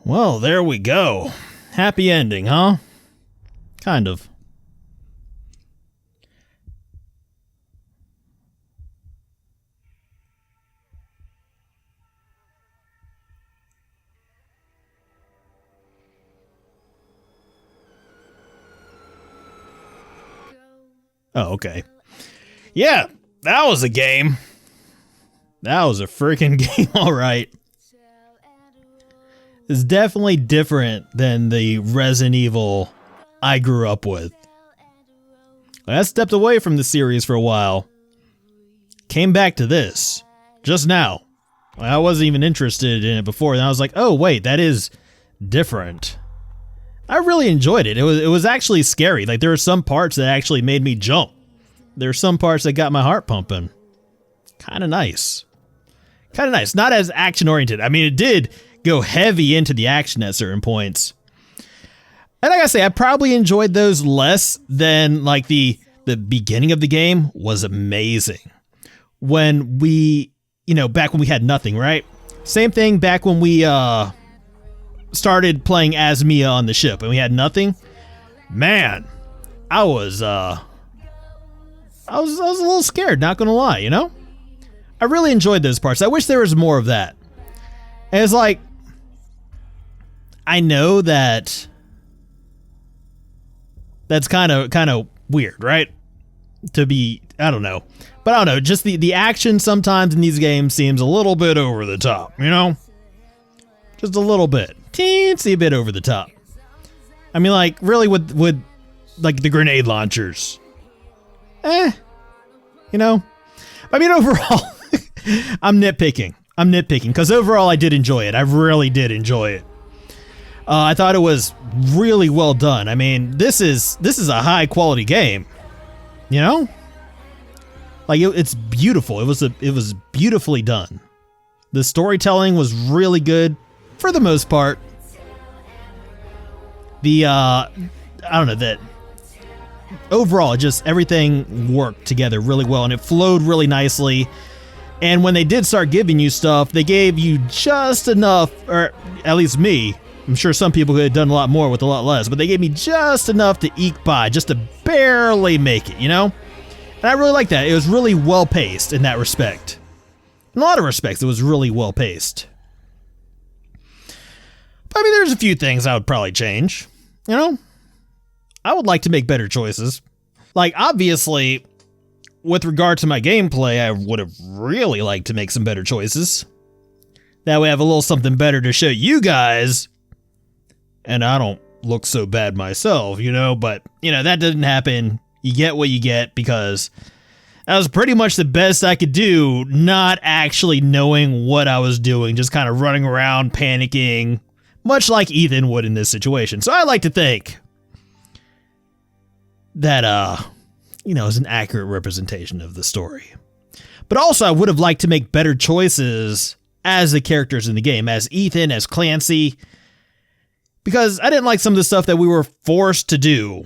Well, there we go. Happy ending, huh? Kind of. Oh, okay. Yeah, that was a game. That was a freaking game, alright. It's definitely different than the Resident Evil I grew up with. I stepped away from the series for a while. Came back to this. Just now. I wasn't even interested in it before, and I was like, oh wait, that is different. I really enjoyed it. It was actually scary. Like, there were some parts that actually made me jump. There were some parts that got my heart pumping. Kind of nice. Kind of nice. Not as action-oriented. I mean, it did go heavy into the action at certain points. And like I say, I probably enjoyed those less than, like, the beginning of the game was amazing. When we, you know, back when we had nothing, right? Same thing back when we, started playing as Mia on the ship and we had nothing. Man, I was a little scared, not gonna lie, you know? I really enjoyed those parts. I wish there was more of that. And it's like, I know that that's kind of weird, right? To be, I don't know. But I don't know, just the action sometimes in these games seems a little bit over the top, you know? Just a little bit. Teensy bit over the top. I mean, like, really with like the grenade launchers. You know? I mean, overall, I'm nitpicking because overall I did enjoy it. I really did enjoy it. I thought it was really well done. I mean, this is a high quality game. You know? Like, it's beautiful. It was beautifully done. The storytelling was really good. For the most part, I don't know, that overall, just everything worked together really well, and it flowed really nicely. And when they did start giving you stuff, they gave you just enough, or at least me. I'm sure some people could have done a lot more with a lot less, but they gave me just enough to eke by, just to barely make it, you know? And I really like that. It was really well-paced in that respect. In a lot of respects, it was really well-paced. But I mean, there's a few things I would probably change, you know? I would like to make better choices. Like, obviously, with regard to my gameplay, I would have really liked to make some better choices. That way I have a little something better to show you guys. And I don't look so bad myself, you know? But, you know, that didn't happen. You get what you get because that was pretty much the best I could do, not actually knowing what I was doing, just kind of running around, panicking, much like Ethan would in this situation. So I like to think that, you know, is an accurate representation of the story. But also, I would have liked to make better choices as the characters in the game, as Ethan, as Clancy, because I didn't like some of the stuff that we were forced to do,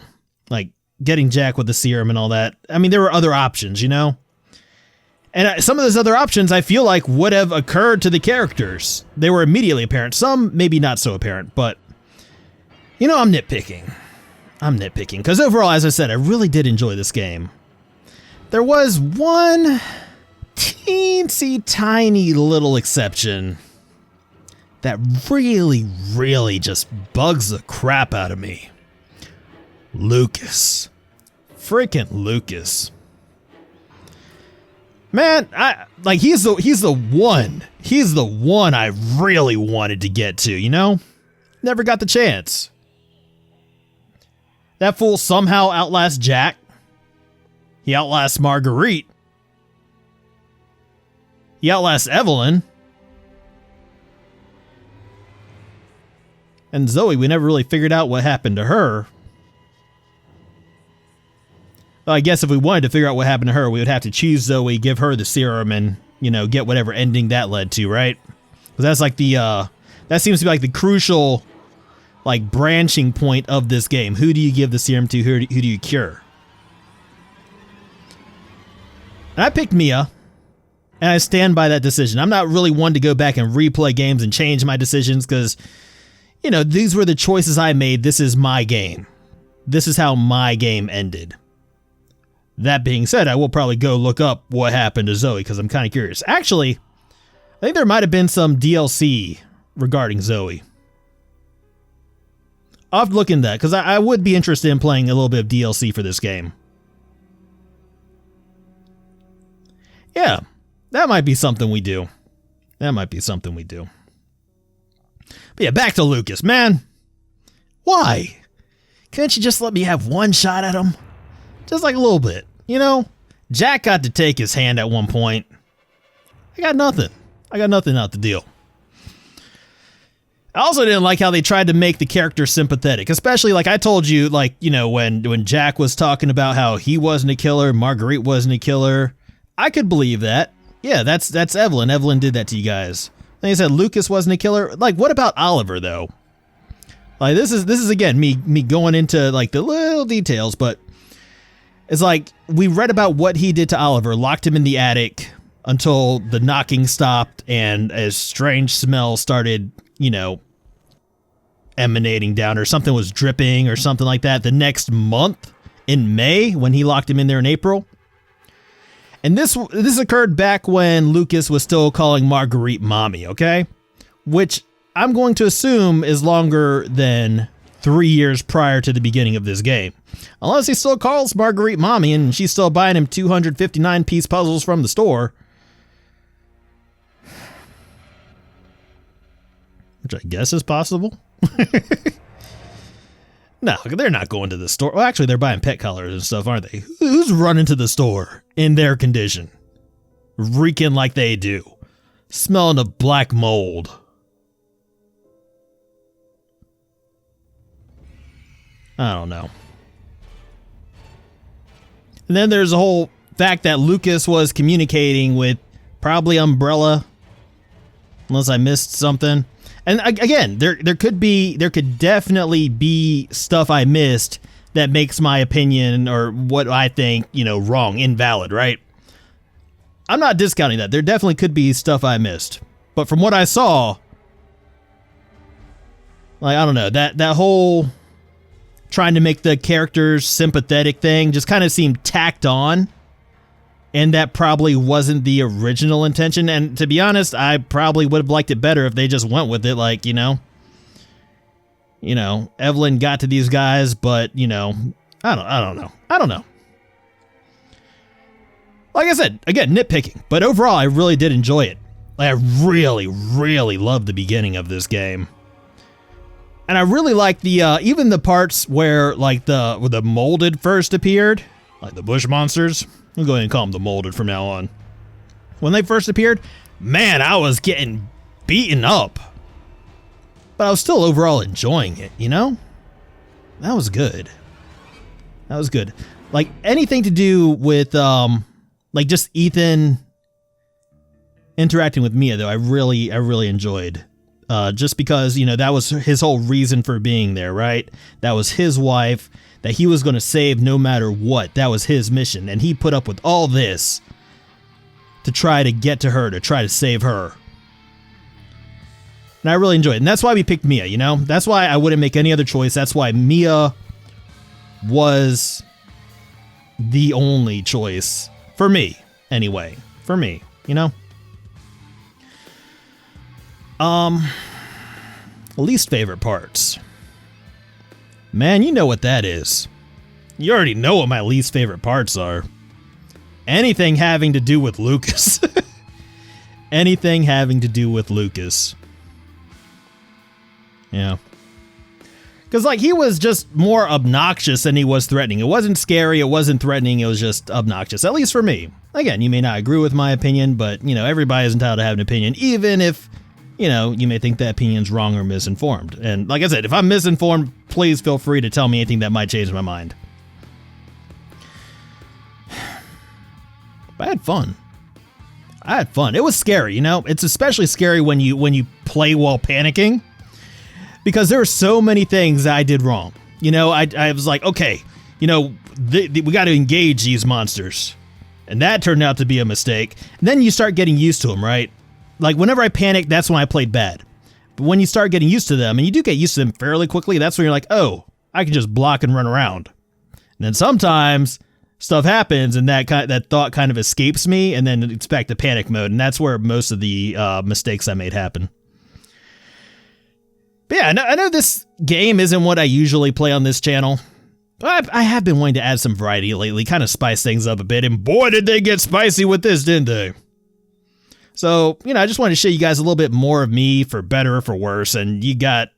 like getting Jack with the serum and all that. I mean, there were other options, you know? And some of those other options, I feel like, would have occurred to the characters. They were immediately apparent. Some, maybe not so apparent, but, you know, I'm nitpicking, because overall, as I said, I really did enjoy this game. There was one teensy tiny little exception that really, really just bugs the crap out of me. Lucas. Freaking Lucas. Man, he's the one I really wanted to get to, you know? Never got the chance. That fool somehow outlasts Jack. He outlasts Marguerite. He outlasts Evelyn. And Zoe, we never really figured out what happened to her. Well, I guess if we wanted to figure out what happened to her, we would have to choose Zoe, give her the serum, and, you know, get whatever ending that led to, right? Because that's like the, that seems to be like the crucial, like, branching point of this game. Who do you give the serum to? Who do you cure? And I picked Mia, and I stand by that decision. I'm not really one to go back and replay games and change my decisions because, you know, these were the choices I made. This is my game. This is how my game ended. That being said, I will probably go look up what happened to Zoe because I'm kind of curious. Actually, I think there might have been some DLC regarding Zoe. I'll have to look into that because I would be interested in playing a little bit of DLC for this game. Yeah, that might be something we do. But yeah, back to Lucas, man. Why? Couldn't you just let me have one shot at him? Just like a little bit, you know? Jack got to take his hand at one point. I got nothing out the deal. I also didn't like how they tried to make the character sympathetic, especially like I told you, like, you know, when Jack was talking about how he wasn't a killer, Marguerite wasn't a killer. I could believe that. Yeah, that's Evelyn. Evelyn did that to you guys. Then he said Lucas wasn't a killer. Like, what about Oliver though? Like, this is again me going into like the little details, but it's like we read about what he did to Oliver, locked him in the attic until the knocking stopped and a strange smell started, you know, emanating down, or something was dripping or something like that. The next month in May, when he locked him in there in April. And this occurred back when Lucas was still calling Marguerite mommy, okay? Which I'm going to assume is longer than 3 years prior to the beginning of this game. Unless he still calls Marguerite mommy and she's still buying him 259-piece puzzles from the store. Which I guess is possible. No, they're not going to the store. Well, actually, they're buying pet collars and stuff, aren't they? Who's running to the store in their condition? Reeking like they do. Smelling of black mold. I don't know. And then there's the whole fact that Lucas was communicating with probably Umbrella. Unless I missed something. And again, there could definitely be stuff I missed that makes my opinion or what I think, wrong, invalid, right? I'm not discounting that. There definitely could be stuff I missed. But from what I saw, I don't know, that whole trying to make the characters sympathetic thing just kind of seemed tacked on. And that probably wasn't the original intention. And to be honest, I probably would have liked it better if they just went with it. Evelyn got to these guys, but, I don't know. Like I said, again, nitpicking. But overall, I really did enjoy it. I really, really loved the beginning of this game. And I really like the, even the parts where, the molded first appeared. Like the bush monsters. I'm going to call them the molded from now on. When they first appeared, man, I was getting beaten up. But I was still overall enjoying it, That was good. Like, anything to do with, just Ethan interacting with Mia, though, I really enjoyed. Just because, that was his whole reason for being there, right? That was his wife that he was going to save no matter what. That was his mission. And he put up with all this to try to get to her, to try to save her. And I really enjoyed it. And that's why we picked Mia, That's why I wouldn't make any other choice. That's why Mia was the only choice. For me, anyway. For me, Least favorite parts. Man, you know what that is. You already know what my least favorite parts are. Anything having to do with Lucas. Anything having to do with Lucas. Yeah. Because, he was just more obnoxious than he was threatening. It wasn't scary, it wasn't threatening, it was just obnoxious. At least for me. Again, you may not agree with my opinion, but, everybody is entitled to have an opinion, even if, you may think that opinion's wrong or misinformed. And like I said, if I'm misinformed, please feel free to tell me anything that might change my mind. But I had fun. It was scary, It's especially scary when you play while panicking. Because there are so many things that I did wrong. I was like, okay, we got to engage these monsters. And that turned out to be a mistake. And then you start getting used to them, right? Whenever I panic, that's when I played bad. But when you start getting used to them, and you do get used to them fairly quickly, that's when you're like, oh, I can just block and run around. And then sometimes stuff happens, and that thought kind of escapes me, and then it's back to panic mode. And that's where most of the mistakes I made happen. But yeah, I know this game isn't what I usually play on this channel. But I have been wanting to add some variety lately, kind of spice things up a bit, and boy did they get spicy with this, didn't they? So, I just wanted to show you guys a little bit more of me, for better or for worse, and you got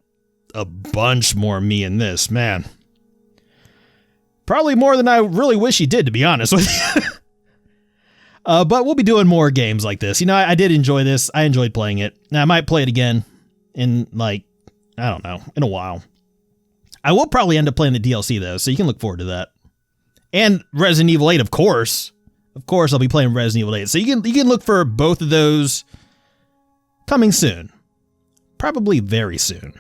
a bunch more of me in this, man. Probably more than I really wish you did, to be honest with you. But we'll be doing more games like this. I did enjoy this. I enjoyed playing it. Now, I might play it again in, I don't know, in a while. I will probably end up playing the DLC, though, so you can look forward to that. And Resident Evil 8, of course. Of course, I'll be playing Resident Evil 8. So you can look for both of those coming soon. Probably very soon,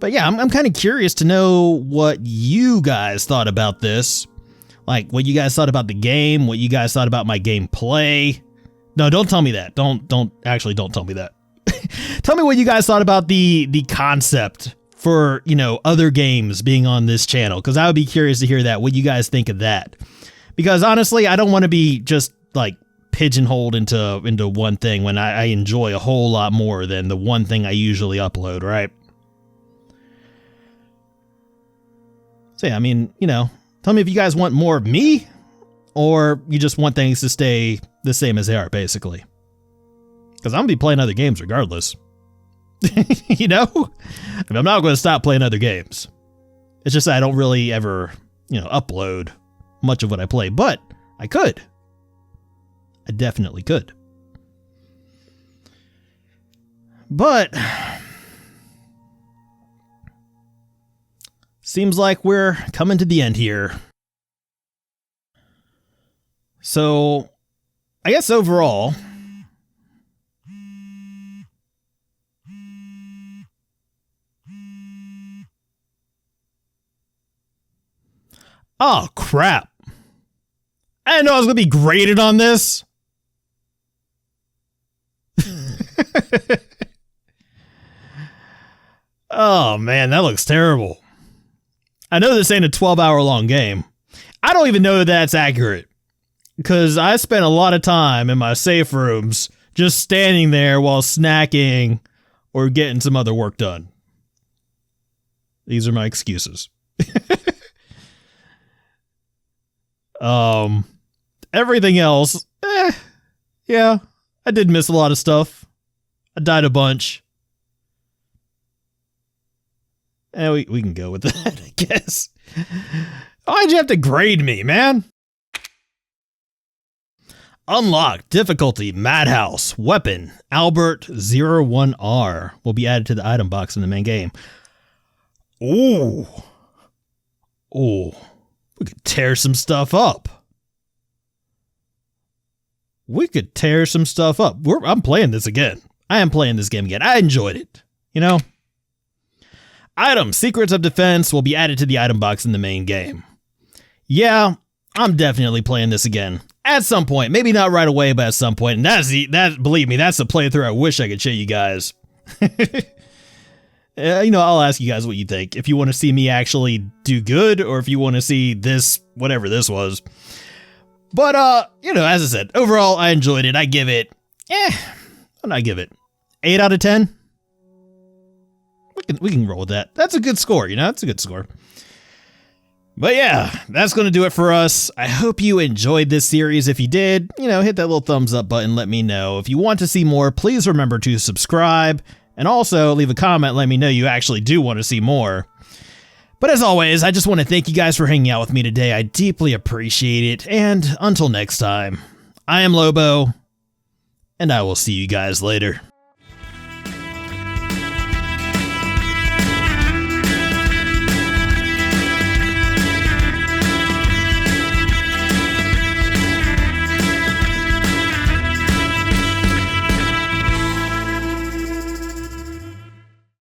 But yeah, I'm kind of curious to know what you guys thought about this. What you guys thought about the game, what you guys thought about my gameplay. No, don't tell me that. Don't tell me that. Tell me what you guys thought about the concept for, other games being on this channel, because I would be curious to hear that, what you guys think of that. Because honestly, I don't want to be just pigeonholed into one thing when I enjoy a whole lot more than the one thing I usually upload, right? So yeah, tell me if you guys want more of me, or you just want things to stay the same as they are, basically. Because I'm going to be playing other games regardless. I'm not going to stop playing other games. It's just that I don't really ever, upload much of what I play. But I could. I definitely could. But seems like we're coming to the end here. So, I guess overall, Oh, crap. I didn't know I was going to be graded on this. Oh, man, that looks terrible. I know this ain't a 12-hour long game. I don't even know that that's accurate. Because I spent a lot of time in my safe rooms just standing there while snacking or getting some other work done. These are my excuses. Everything else, yeah, I did miss a lot of stuff. I died a bunch. We can go with that, I guess. Why'd you have to grade me, man? Unlock difficulty Madhouse weapon Albert 01R will be added to the item box in the main game. Ooh, we could tear some stuff up. I'm playing this again. I am playing this game again. I enjoyed it. You know. Item Secrets of Defense will be added to the item box in the main game. Yeah, I'm definitely playing this again. At some point, maybe not right away, but at some point. And believe me, that's a playthrough I wish I could show you guys. I'll ask you guys what you think. If you want to see me actually do good, or if you want to see this, whatever this was. But, as I said, overall, I enjoyed it. I give it, what did I give it? 8 out of 10? We can roll with that. That's a good score, That's a good score. But yeah, that's going to do it for us. I hope you enjoyed this series. If you did, hit that little thumbs up button. Let me know. If you want to see more, please remember to subscribe. And also leave a comment. Let me know you actually do want to see more. But as always, I just want to thank you guys for hanging out with me today. I deeply appreciate it. And until next time, I am Lobo. And I will see you guys later.